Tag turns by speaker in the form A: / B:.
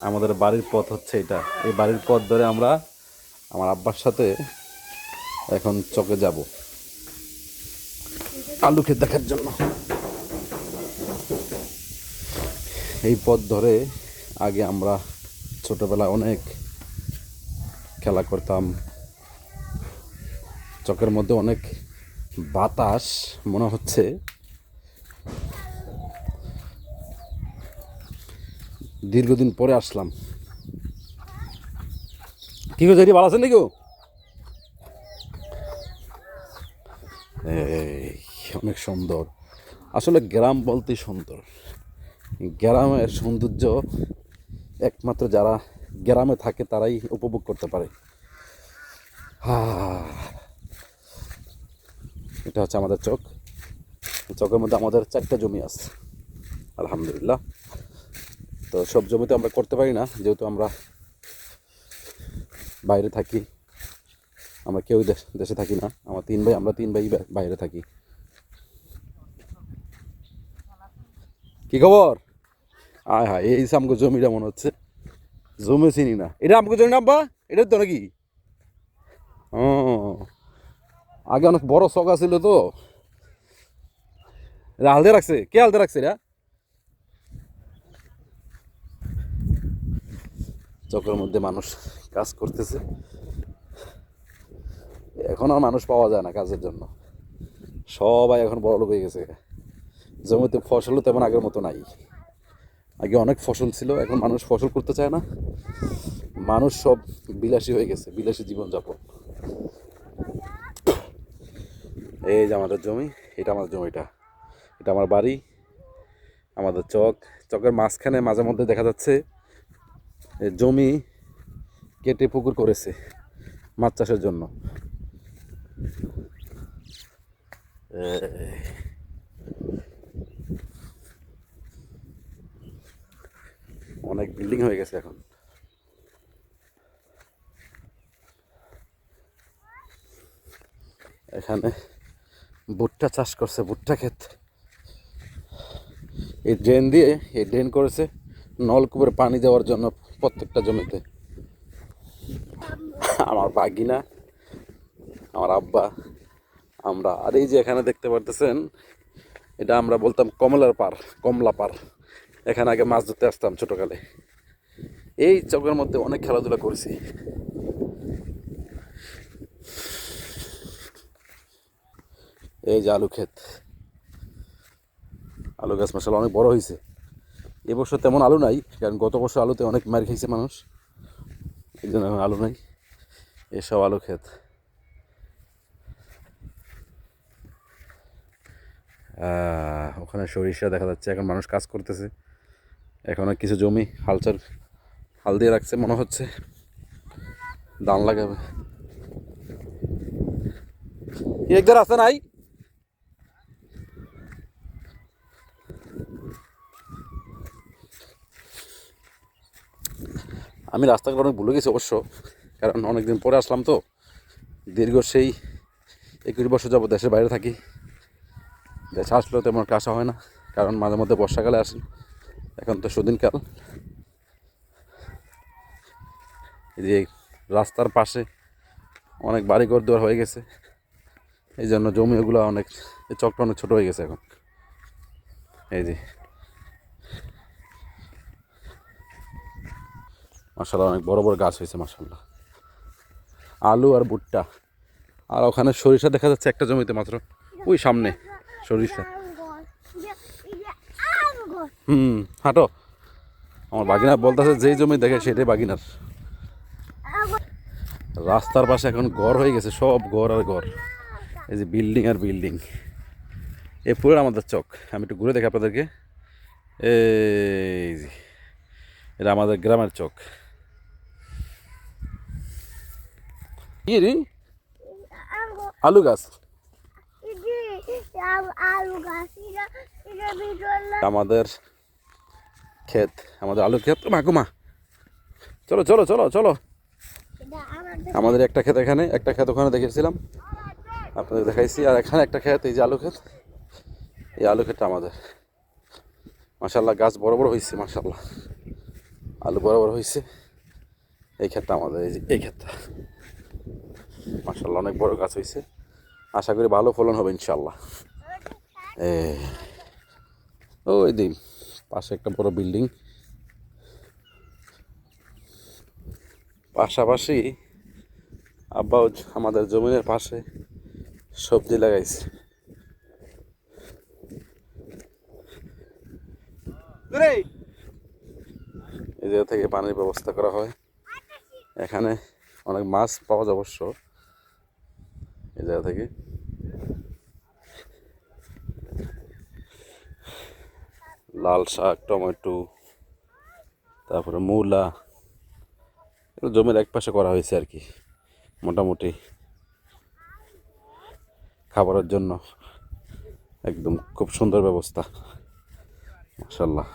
A: আমাদের বাড়ির পথ হচ্ছে এটা। এই বাড়ির পথ ধরে আমরা আমার আব্বার সাথে এখন চকে যাব আলু ক্ষেত দেখার জন্য। এই পথ ধরে আগে আমরা ছোটবেলায় অনেক খেলা করতাম। চকের মধ্যে অনেক বাতাস, মনে হচ্ছে দীর্ঘদিন পরে আসলাম। কি গো ভালো আছেন নাকি? অনেক সুন্দর, আসলে গ্রাম বলতে সুন্দর। গ্রামের সৌন্দর্য একমাত্র যারা গ্রামে থাকে তারাই উপভোগ করতে পারে। এটা হচ্ছে আমাদের চক। চকের মধ্যে আমাদের 4টা জমি আছে আলহামদুলিল্লাহ। তো সব জমিতে আমরা করতে পারি না, যেহেতু আমরা বাইরে থাকি। আমরা কেউ দেশে থাকি না। আমরা 3 ভাই, আমরা 3 ভাই বাইরে থাকি। কি খবর? আয় হায়, এই আমগো জমিটা মনে হচ্ছে। জমি চিনি না, এটা আমগো জমি না আব্বা? এটা তো নাকি? ও, আগে অনেক বড় চক ছিল তো। এটা হালদে রাখছে, কে হালদে রাখছে এটা? চকের মধ্যে মানুষ কাজ করতেছে। এখন আর মানুষ পাওয়া যায় না কাজের জন্য, সবাই এখন বড় লোক হয়ে গেছে। জমিতে ফসলও তেমন আগের মতো নাই। আগে অনেক ফসল ছিল, এখন মানুষ ফসল করতে চায় না। মানুষ সব বিলাসী হয়ে গেছে, বিলাসী জীবনযাপন। এই যে আমাদের জমি, এটা আমার জমিটা, এটা আমার বাড়ি, আমাদের চক। চকের মাঝখানে মাঝে মধ্যে দেখা যাচ্ছে জমি কেটে পুকুর করেছে মাছ চাষের জন্য। অনেক বিল্ডিং হয়ে গেছে এখন। এখানে ভুট্টা চাষ করছে, ভুট্টা ক্ষেত। এই ড্রেন দিয়ে, এই ড্রেন করেছে নলকূপের পানি দেওয়ার জন্য প্রত্যেকটা জমিতে। আমার বাগিনা, আমার আব্বা, আমরা। আর এই যে এখানে দেখতে পারতেছেন, এটা আমরা বলতাম কমলার পার, কমলা পার। এখানে আগে মাছ ধরতে আসতাম ছোটকালে। এই চকের মধ্যে অনেক খেলাধুলা করেছি। এই যে আলু ক্ষেত, আলু গাছ মাশাআল্লাহ অনেক বড় হয়েছে। এবছর তেমন আলু নাই, কারণ গত বছর আলুতে অনেক মার খেয়েছে মানুষ, এই জন্য এখন আলু নাই। এসব আলু ক্ষেত। ওখানে সরিষা দেখা যাচ্ছে, এখন মানুষ কাজ করতেছে। এখনো কিছু জমি হাল দিয়ে রাখছে, মনে হচ্ছে ধান লাগাবে। একদার আছে নাই? আমি রাস্তাঘাট অনেক ভুলে গেছি অবশ্য, কারণ অনেকদিন পরে আসলাম তো। দীর্ঘ সেই 21 বছর যাবো দেশের বাইরে থাকি। দেশে আসলেও তেমন একটা আসা হয় না, কারণ মাঝে মধ্যে বর্ষাকালে আসি। এখন তো সুদিনকাল। এই যে রাস্তার পাশে অনেক বাড়ি ঘর দুয়ার হয়ে গেছে, এই জন্য জমিগুলো অনেক, এই চকটা অনেক ছোটো হয়ে গেছে এখন। এই যে মাশাআল্লাহ অনেক বড় বড় গাছ হয়েছে মাশাআল্লাহ। আলু আর ভুট্টা, আর ওখানে সরিষা দেখা যাচ্ছে একটা জমিতে মাত্র, ওই সামনে সরিষা। হাঁটো। আমার বাগিনা বলতেছে যেই জমি দেখে সেটাই বাগিনার। রাস্তার পাশে এখন ঘর হয়ে গেছে, সব ঘর আর ঘর। এই যে বিল্ডিং আর বিল্ডিং। এই পুরো আমাদের চক। আমি একটু ঘুরে দেখি আপনাদেরকে। এই যে এটা আমাদের গ্রামের চক। কি রে? আলু গাছ। আমাদের ক্ষেত, আমাদের আলু ক্ষেত। মাকুমা, চলো চলো চলো চলো। আমাদের একটা ক্ষেত এখানে, একটা ক্ষেত ওখানে দেখেছিলাম, আপনাদের দেখাইছি। আর এখানে একটা ক্ষেত, এই যে আলু ক্ষেত। এই আলু ক্ষেতটা আমাদের। মাশাআল্লাহ গাছ বড় বড় হয়েছে মাশাআল্লাহ। আলু বরাবর হয়েছে। এই ক্ষেতটা আমাদের, এই যে এই ক্ষেতটা মাশাআল্লাহ অনেক বড় গাছ হয়েছে, আশা করি ভালো ফলন হবে ইনশাআল্লাহ। ওই দিন পাশে একটা বড় বিল্ডিং, পাশাপাশি আব্বাও আমাদের জমিনের পাশে সবজি লাগাইছে। এই জায়গা থেকে পানির ব্যবস্থা করা হয়, এখানে অনেক মাছ পাওয়া যায় অবশ্য এই জায়গা থেকে। লাল শাক, টমেটো, তারপরে মূলা, এগুলো জমির এক পাশে করা হয়েছে আর কি, মোটামুটি খাবারের জন্য একদম খুব সুন্দর ব্যবস্থা মাশাআল্লাহ।